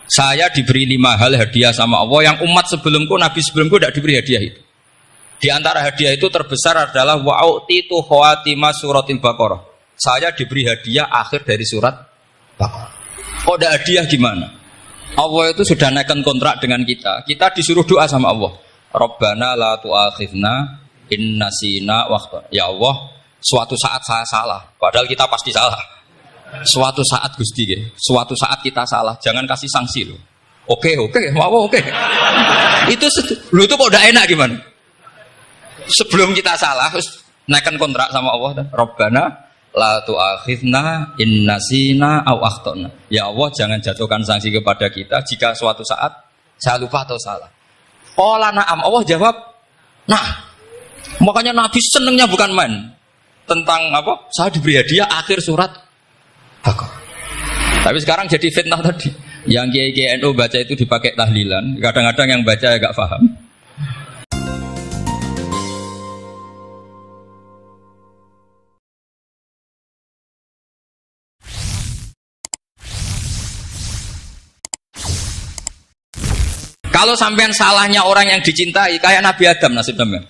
Saya diberi 5 hal hadiah sama Allah yang umat sebelumku, nabi sebelumku tidak diberi hadiah itu. Di antara hadiah itu terbesar adalah wa'utitu khawatima suratil Baqarah. Saya diberi hadiah akhir dari surat Baqarah. Oh, ada hadiah gimana? Allah itu sudah naikkan kontrak dengan kita. Kita disuruh doa sama Allah. Rabbana la tu'akhidna in nasina waqta. Ya Allah, suatu saat saya salah. Padahal kita pasti salah. Suatu saat Gusti, suatu saat kita salah, jangan kasih sanksi loh. Oke, mau oke. Itu lu itu kok udah enak gimana? Sebelum kita salah, terus naikkan kontrak sama Allah. Rabbana la tu'akhidna in nasina aw akhtana. Ya Allah, jangan jatuhkan sanksi kepada kita jika suatu saat saya lupa atau salah. Qala na'am, Allah jawab, nah. Makanya Nabi senengnya bukan main tentang apa? Saya diberi hadiah akhir surat Baqarah. Tapi sekarang jadi fitnah tadi. Yang kiai NU baca itu dipakai tahlilan. Kadang-kadang yang baca agak paham. Kalau sampean salahnya orang yang dicintai, kayak Nabi Adam nasib sampean.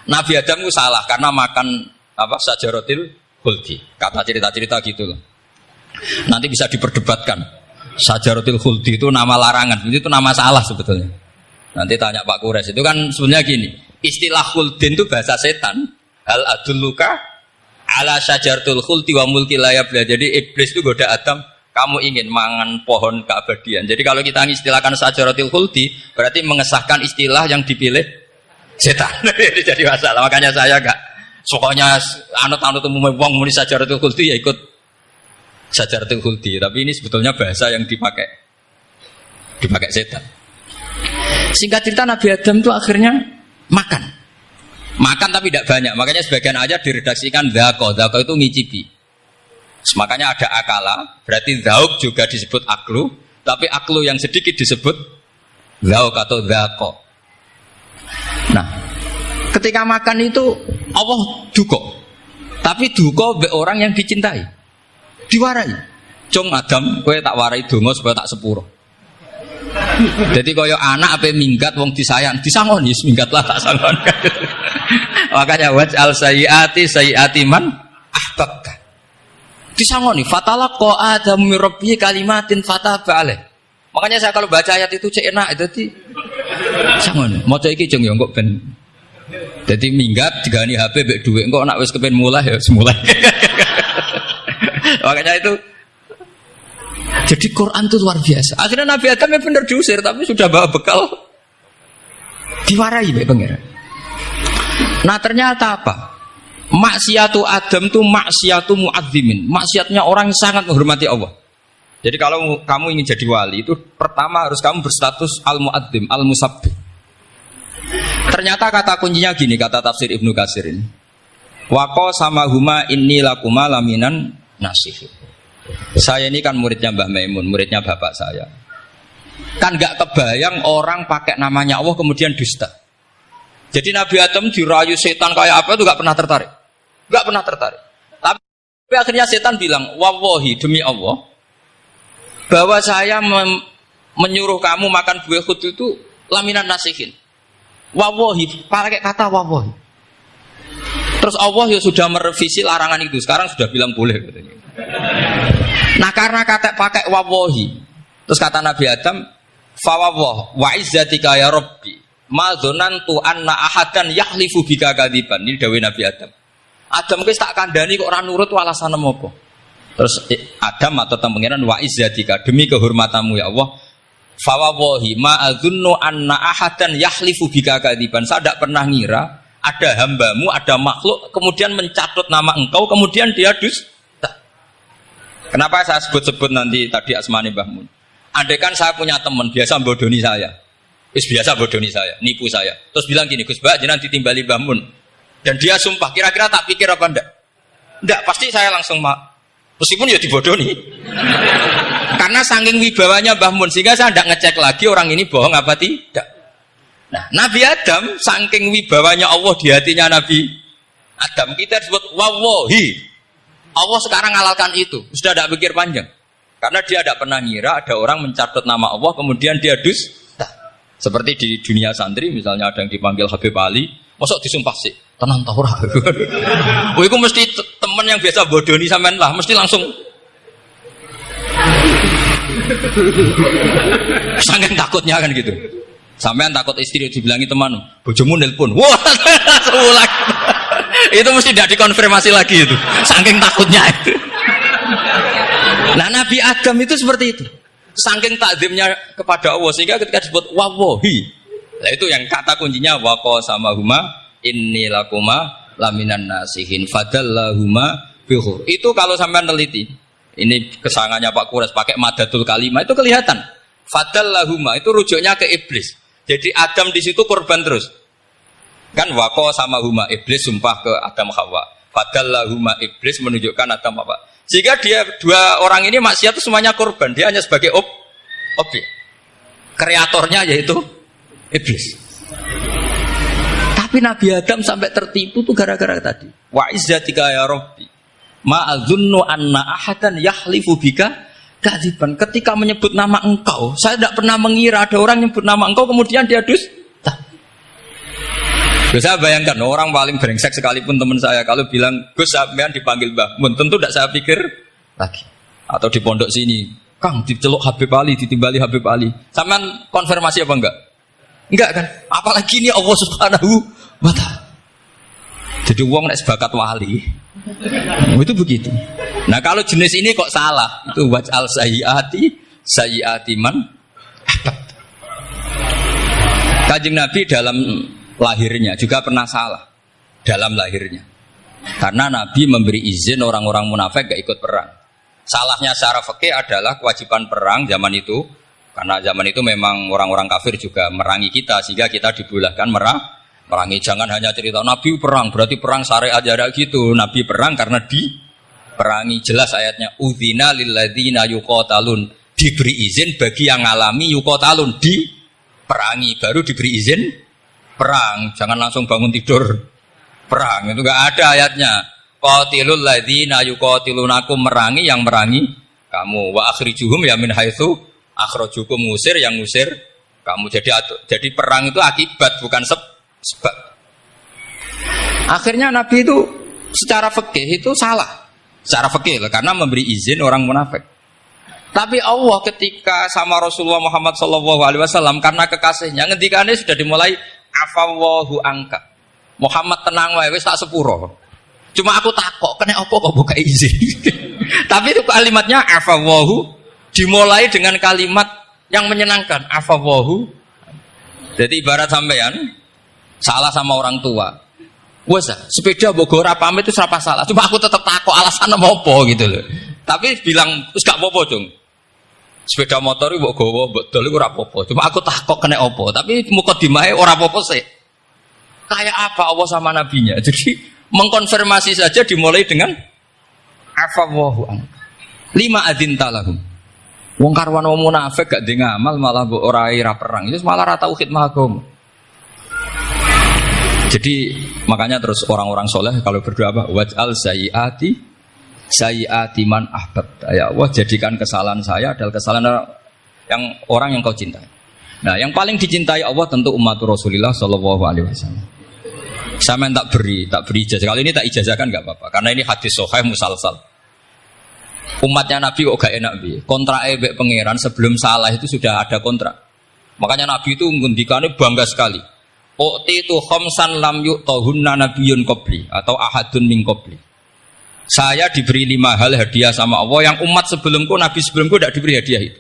Nabi Adam itu salah karena makan apa sajaratil khuldi. Kata cerita-cerita gitu loh. Nanti bisa diperdebatkan. Sajaratul khuldi itu nama larangan, itu nama salah sebetulnya. Nanti tanya Pak Kures, itu kan sebenarnya gini. Istilah khuldin itu bahasa setan. Hal adulluka ala sajaratul khuldi wa mulki la yabla. Jadi iblis itu goda Adam, kamu ingin mangan pohon keabadian. Jadi kalau kita mengistilahkan sajaratul khuldi, berarti mengesahkan istilah yang dipilih setan. Jadi masalah. Makanya saya enggak pokoknya anut-anut umum wong muni sajaratul khuldi ya ikut Sajaratul khuldi, tapi ini sebetulnya bahasa yang dipakai setan. Singkat cerita Nabi Adam itu akhirnya makan tapi tidak banyak. Makanya sebagian aja diredaksikan dzaqo itu ngicipi. Makanya ada akala, berarti dzauk juga disebut aklu, tapi aklu yang sedikit disebut dzauk atau dzaqo. Nah, ketika makan itu Allah duko, tapi duko be orang yang dicintai. Diwarai, cung Adam, kowe tak warai donga supaya tak sepuro. Jadi kaya anak ape minggat wong disayang, disangoni minggat lah tak sangon. Makanya waj'al sayyiati man ahbabta. Disangoni fatalaqa Adam min rabbihi kalimatin fataba alaih. Makanya saya kalau baca ayat itu cek enak dadi sangoni. Maca iki cung yo kok ben dadi minggat digani HP mbek dhuwit engko nek wis kepen mulai ya semulai. Makanya itu jadi Quran itu luar biasa. Akhirnya Nabi Adam yang benar diusir, tapi sudah bawa bekal diwarai oleh pangeran. Nah ternyata apa? Maksiatu Adam itu maksiatu mu'azzimin. Maksiatnya orang yang sangat menghormati Allah. Jadi kalau kamu ingin jadi wali itu pertama harus kamu berstatus al-mu'azzim, al-musabbih. Ternyata kata kuncinya gini, kata tafsir Ibnu Katsir ini. Waqo sama huma inni lakuma laminan nasih. Saya ini kan muridnya Mbah Maimun, muridnya bapak saya. Kan gak kebayang orang pakai namanya Allah kemudian dusta. Jadi Nabi Adam dirayu setan kayak apa itu gak pernah tertarik. Gak pernah tertarik. Tapi akhirnya setan bilang, wallahi demi Allah, bahwa saya menyuruh kamu makan buah khut itu laminan nasihin. Wallahi, pakai kata wallahi. Terus Allah ya sudah merevisi larangan itu. Sekarang sudah bilang boleh katanya. Nah karena kata pakai wawahi, terus kata Nabi Adam, fawawah wa izzatika ya Rabbi, ma dzanantu anna ahadan yahlifu bika kadziban. Ini dawuh Nabi Adam. Adam wis tak kandhani kok ora nurut alasan apa? Terus Adam atau pangeran wa izzatika, demi kehormatanmu ya Allah, fawawahi ma adzunnu anna ahadan yahlifu bika kadziban. Saya tidak pernah ngira ada hambamu, ada makhluk kemudian mencatut nama engkau kemudian dia dusta. Kenapa saya sebut-sebut nanti tadi asmane Mbah Mun? Andaikan saya punya teman biasa bodoni saya, biasa bodoni saya, nipu saya, terus bilang gini, Gus Mbak jenengan ditimbali Mbah Mun, dan dia sumpah, kira-kira tak pikir apa enggak? Enggak, pasti saya langsung meskipun ya dibodoni. Karena saking wibawanya Mbah Mun sehingga saya tidak ngecek lagi orang ini bohong apa tidak. Nah, Nabi Adam saking wibawanya Allah di hatinya Nabi Adam, kita disebut wawahi. Allah sekarang halalkan itu, sudah tidak pikir panjang. Karena dia tidak pernah ngira ada orang mencatat nama Allah kemudian dia dusta. Seperti di dunia santri misalnya ada yang dipanggil Habib Ali, mosok disumpah sih, tenang tau ora. Oh itu mesti teman yang biasa bodoni sampean lah, mesti langsung saking takutnya kan gitu. Sampean takut istri dibilangi teman, bojomu nelpon. Wah, langsung ulang. Itu mesti tidak dikonfirmasi lagi itu. Saking takutnya itu. Nah Nabi Adam itu seperti itu. Saking takzimnya kepada Allah sehingga ketika disebut wawahi, nah itu yang kata kuncinya waqo sama huma inni lakuma laminan nasihin fadallahuma bihur. Itu kalau sampean teliti, ini kesangannya Pak Kures pakai madatul kalimah itu kelihatan. Fadallahuma itu rujuknya ke iblis. Jadi Adam di situ korban terus. Kan waqo sama huma iblis sumpah ke Adam Hawa. Fadallahuma iblis menunjukkan Adam Hawa. Jika dia dua orang ini maksiat itu semuanya korban, dia hanya sebagai objek. Kreatornya yaitu iblis. Tapi Nabi Adam sampai tertipu tuh gara-gara tadi. Wa izzatika ya Rabbi, ma adzunnu anna ahadan yahlifu bika kadziban. Ketika menyebut nama engkau, saya tidak pernah mengira ada orang menyebut nama engkau kemudian dia dusta. Saya bayangkan orang paling brengsek sekalipun teman saya kalau bilang Gus sampean dipanggil Mbah Mun, tentu tidak saya pikir lagi. Atau di pondok sini, Kang diceluk Habib Ali, ditimbali Habib Ali. Sampean konfirmasi apa enggak? Enggak kan? Apalagi ini Allah Subhanahu wa ta'ala. Jadi wong nek sebakat wali. Itu begitu. Nah, kalau jenis ini kok salah? Itu waj'al sayyiati man. Kanjeng Nabi dalam lahirnya juga pernah salah dalam lahirnya karena Nabi memberi izin orang-orang munafik gak ikut perang. Salahnya secara fikih adalah kewajiban perang zaman itu karena zaman itu memang orang-orang kafir juga merangi kita sehingga kita dibolehkan merangi. Jangan hanya cerita Nabi perang berarti perang syariat aja gitu. Nabi perang karena diperangi. Jelas ayatnya udzina lilladzina yuqatalun, diberi izin bagi yang ngalami yuqatalun diperangi baru diberi izin perang, jangan langsung bangun tidur perang, itu enggak ada ayatnya. Qatilul ladzina yuqatilunakum, merangi yang merangi kamu, wa akhrijuhum ya min haitsu akhrajukum, ngusir yang ngusir kamu. Jadi perang itu akibat bukan sebab. Akhirnya Nabi itu secara fikih itu salah. Secara fikih karena memberi izin orang munafik. Tapi Allah ketika sama Rasulullah Muhammad SAW karena kekasihnya ngendikane sudah dimulai afawwahu angka. Muhammad tenang wae wis tak sepuro. Cuma aku takok kena apa kok buka izin. Tapi itu kalimatnya afawwahu dimulai dengan kalimat yang menyenangkan, afawwahu. Jadi ibarat sampean salah sama orang tua. Wes sepeda mbok ora pamit itu serapa salah. Cuma aku tetap takok alasan apa gitu loh. Tapi bilang wis gak apa-apa, Jung. Sepeda motor mbok gawa mbok dol iku ora apa-apa. Cuma aku takok kena apa, tapi mukadimahe ora apa-apa sih. Kayak apa Allah sama nabinya. Jadi mengkonfirmasi saja dimulai dengan afawwahu an. Lima adzinta lahum. Wong karwan wong munafik gak ndek ngamal malah mbok ora perang. Itu malah ra tau khidmah agama. Jadi makanya terus orang-orang soleh kalau berdoa apa? Waj'al sayyiati man ahbab. Ya Allah, jadikan kesalahan saya adalah kesalahan yang orang yang kau cintai. Nah, yang paling dicintai Allah tentu umat Rasulullah sallallahu alaihi wasallam. Sama yang tak beri ijazah. Kalau ini tak ijazahkan enggak apa-apa karena ini hadis sahih musalsal. Umatnya Nabi kok gak enak bi. Kontrak mbek pangeran sebelum salah itu sudah ada kontrak. Makanya Nabi itu ngendikane bangga sekali. U'titu khamsan lam yu'tahunna nabiyyun qabli atau ahadun min qabli. Saya diberi 5 hal hadiah sama Allah yang umat sebelumku, nabi sebelumku tidak diberi hadiah itu.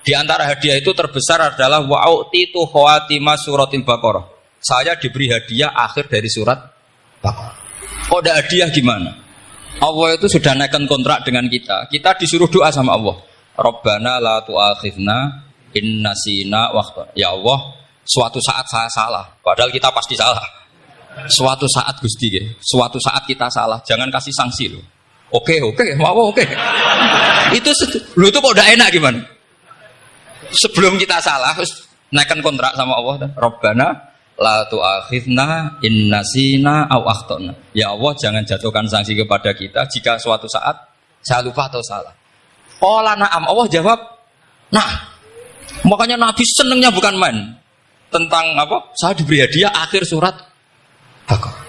Di antara hadiah itu terbesar adalah wa'u'titu khawatima suratil Baqarah. Saya diberi hadiah akhir dari surat Baqarah. Kok ada hadiah gimana? Allah itu sudah naikkan kontrak dengan kita. Kita disuruh doa sama Allah. Rabbana la tu'akhidna in nasina waqta. Ya Allah, suatu saat saya salah, padahal kita pasti salah. Suatu saat Gusti, suatu saat kita salah, jangan kasih sanksi loh. Oke, mau oke. Itu kok udah enak gimana? Sebelum kita salah, terus naikkan kontrak sama Allah. Rabbana la tu'akhidna in nasina aw akhtana. Ya Allah, jangan jatuhkan sanksi kepada kita jika suatu saat saya lupa atau salah. Qala na'am. Allah jawab, nah. Makanya Nabi senengnya bukan main tentang apa? Saya diberi hadiah akhir surat Baqarah.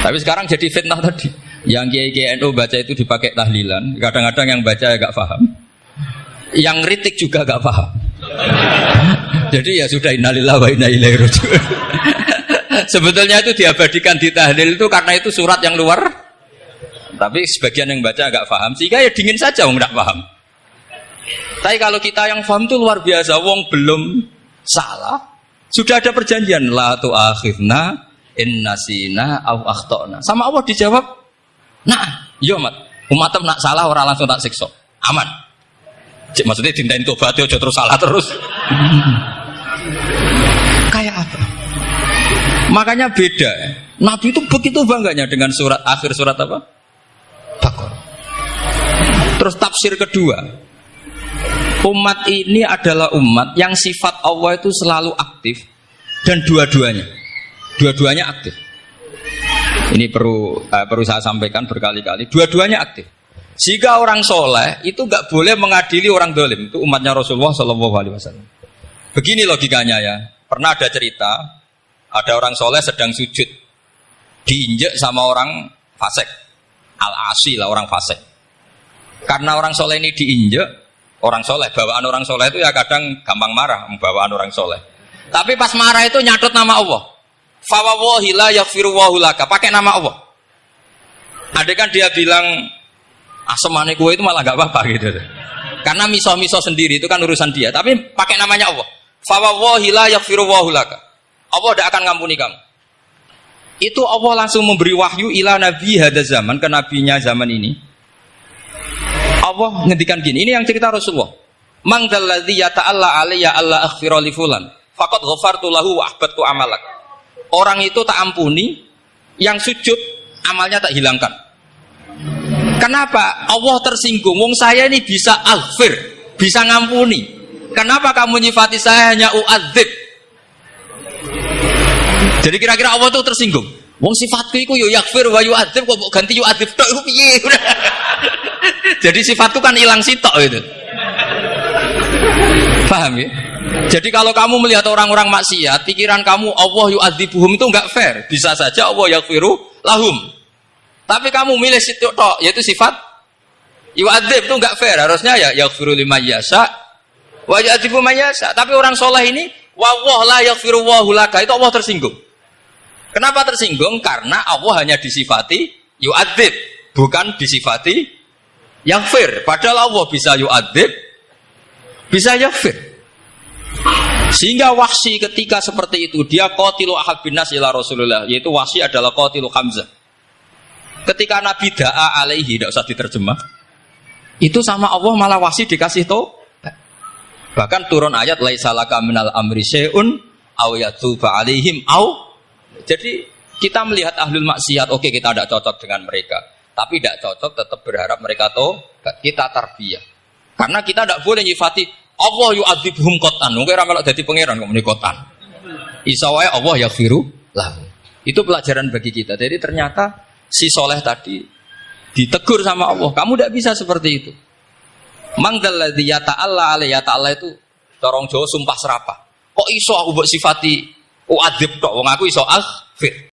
Tapi sekarang jadi fitnah tadi. Yang kiai NU baca itu dipakai tahlilan. Kadang-kadang yang baca agak paham. Yang kritik juga agak paham. Jadi ya sudah innalillahi wa inna ilaihi raji'un. Sebetulnya itu diabadikan di tahlil itu karena itu surat yang luar. Tapi sebagian yang baca agak paham. Sehingga ya dingin saja orang tidak paham. Tapi kalau kita yang paham itu luar biasa. Wong belum salah. Sudah ada perjanjian. La tu'akhidna in nasina au akhtana. Sama Allah dijawab, nah, iya umat nak salah orang langsung tak siksa. Aman. Maksudnya dindain tobat aja terus salah terus. Kayak apa? Makanya beda. Nabi itu begitu bangganya dengan surat akhir surat apa? Baqarah. Terus tafsir kedua. Umat ini adalah umat yang sifat Allah itu selalu aktif dan dua-duanya aktif. Ini perlu saya sampaikan berkali-kali. Dua-duanya aktif. Jika orang soleh itu nggak boleh mengadili orang dolim. Itu umatnya Rasulullah SAW. Begini logikanya ya. Pernah ada cerita, ada orang soleh sedang sujud, diinjek sama orang fasik, al-asi lah orang fasik. Karena orang soleh ini diinjek, orang soleh, bawaan orang soleh itu ya kadang gampang marah, bawaan orang soleh. Tapi pas marah itu nyatut nama Allah. Fawawahi la yaghfiru wahulaka, pakai nama Allah. Ada kan dia bilang asemane kue itu malah gak apa-apa gitu. Karena miso-miso sendiri itu kan urusan dia. Tapi pakai namanya Allah. Fawawahi la yaghfiru wahulaka. Allah tidak akan ngampuni kamu. Itu Allah langsung memberi wahyu ila nabi hada zaman, ke nabinya zaman ini. Allah ngendikan gini. Ini yang cerita Rasulullah. Mang dzalladzi yata'alla alayya alla aghfira li fulan. Faqad ghafartu lahu wa ahbattu amalak. Orang itu tak ampuni, yang sujud amalnya tak hilangkan. Kenapa? Allah tersinggung. Wong saya ini bisa aghfir, bisa ngampuni. Kenapa kamu nyifati saya hanya u'adzib? Jadi kira-kira Allah itu tersinggung. Wong sifatku itu yo yaghfir wa yu'adzib, kok ganti yu'adzib tok iku piye? Jadi sifatku kan hilang sitok itu. Paham ya? Jadi kalau kamu melihat orang-orang maksiat, pikiran kamu Allah yu'adzibuhum itu enggak fair. Bisa saja Allah yaghfiru lahum. Tapi kamu milih situ tok, yaitu sifat yu'adzib itu enggak fair. Harusnya ya yaghfiru liman yasha wa yu'adzibu man yasha. Tapi orang soleh ini wallahu la yaghfiru wahulaka, itu Allah tersinggung. Kenapa tersinggung? Karena Allah hanya disifati yu'adzib, bukan disifati yaghfir. Padahal Allah bisa yu'adzib, bisa yaghfir. Sehingga Wahsy ketika seperti itu dia qatilu ahad bin nas ila Rasulullah, yaitu Wahsy adalah qatilu Hamzah. Ketika Nabi da'a alaihi, tidak usah diterjemah, itu sama Allah malah Wahsy dikasih tahu. Bahkan turun ayat laisa laka minal amri syai'un aw yatuba alaihim aw. Jadi kita melihat ahlul maksiat, oke kita tidak cocok dengan mereka, tapi tidak cocok tetap berharap mereka tahu. Kita tarbiyah. Karena kita tidak boleh nyifati Allah yu'adzibuhum qatan. Mungkin ora melok dadi pangeran kok muni qatan. Isa wae Allah yaghfiru lahu. Itu pelajaran bagi kita. Jadi ternyata si soleh tadi ditegur sama Allah. Kamu tidak bisa seperti itu. Mangdalladzi yata'alla alayya ta'ala itu corong Jawa sumpah serapah. Kok iso aku mbok sifati u'adzib tok wong aku iso aghfir.